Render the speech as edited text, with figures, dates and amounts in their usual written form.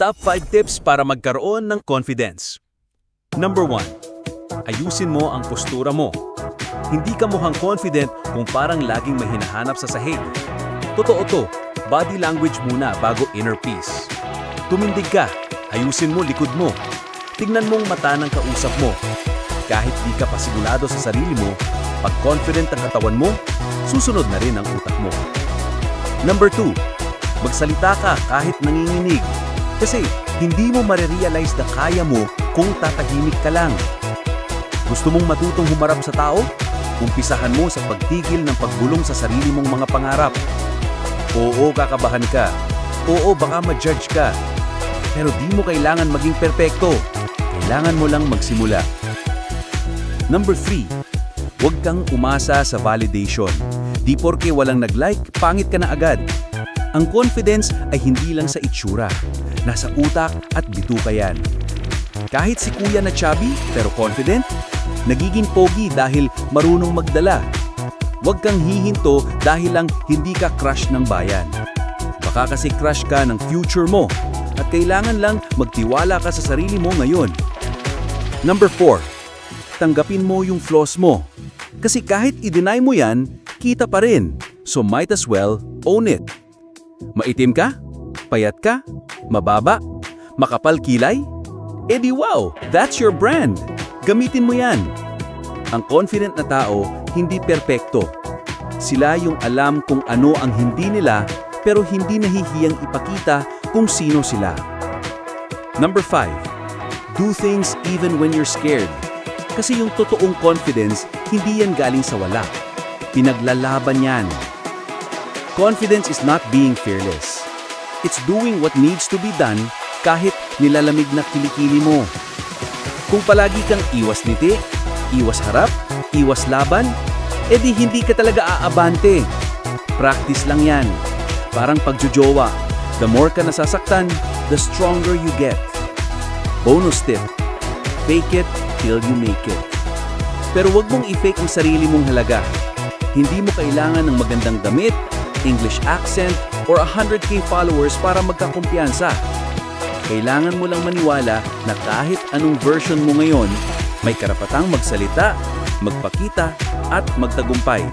Top 5 tips para magkaroon ng confidence. Number 1. Ayusin mo ang postura mo. Hindi ka mukhang confident kung parang laging may hinahanap sa sahig. Totoo to, body language muna bago inner peace. Tumindig ka, ayusin mo likod mo. Tignan mong mata ng kausap mo. Kahit di ka pasigurado sa sarili mo, pag confident ang katawan mo, susunod na rin ang utak mo. Number 2. Magsalita ka kahit nanginginig. Kasi hindi mo marirealize na kaya mo kung tatahimik ka lang. Gusto mong matutong humarap sa tao? Umpisahan mo sa pagtigil ng pagbulong sa sarili mong mga pangarap. Oo, kakabahan ka. Oo, baka ma-judge ka. Pero di mo kailangan maging perpekto. Kailangan mo lang magsimula. Number 3. Huwag kang umasa sa validation. Di porke walang nag-like, pangit ka na agad. Ang confidence ay hindi lang sa itsura. Nasa utak at bituka yan. Kahit si kuya na chubby pero confident, nagiging pogi dahil marunong magdala. Huwag kang hihinto dahil lang hindi ka crush ng bayan. Baka kasi crush ka ng future mo at kailangan lang magtiwala ka sa sarili mo ngayon. Number 4. Tanggapin mo yung flaws mo. Kasi kahit i-deny mo yan, kita pa rin. So might as well own it. Maitim ka? Payat ka? Mababa? Makapal kilay? Edi wow, that's your brand. Gamitin mo yan. Ang confident na tao, hindi perpekto. Sila yung alam kung ano ang hindi nila, pero hindi nahihiyang ipakita kung sino sila. Number 5. Do things even when you're scared. Kasi yung totoong confidence, hindi yan galing sa wala. Pinaglalaban yan. Confidence is not being fearless. It's doing what needs to be done kahit nilalamig na kilikili mo. Kung palagi kang iwas ngiti, iwas harap, iwas laban, edi hindi ka talaga aabante. Practice lang yan. Parang pagjojowa. The more ka nasasaktan, the stronger you get. Bonus tip. Fake it till you make it. Pero wag mong i-fake ang sarili mong halaga. Hindi mo kailangan ng magandang damit, English accent, or 100k followers para magkakumpiyansa. Kailangan mo lang maniwala na kahit anong version mo ngayon, may karapatang magsalita, magpakita, at magtagumpay.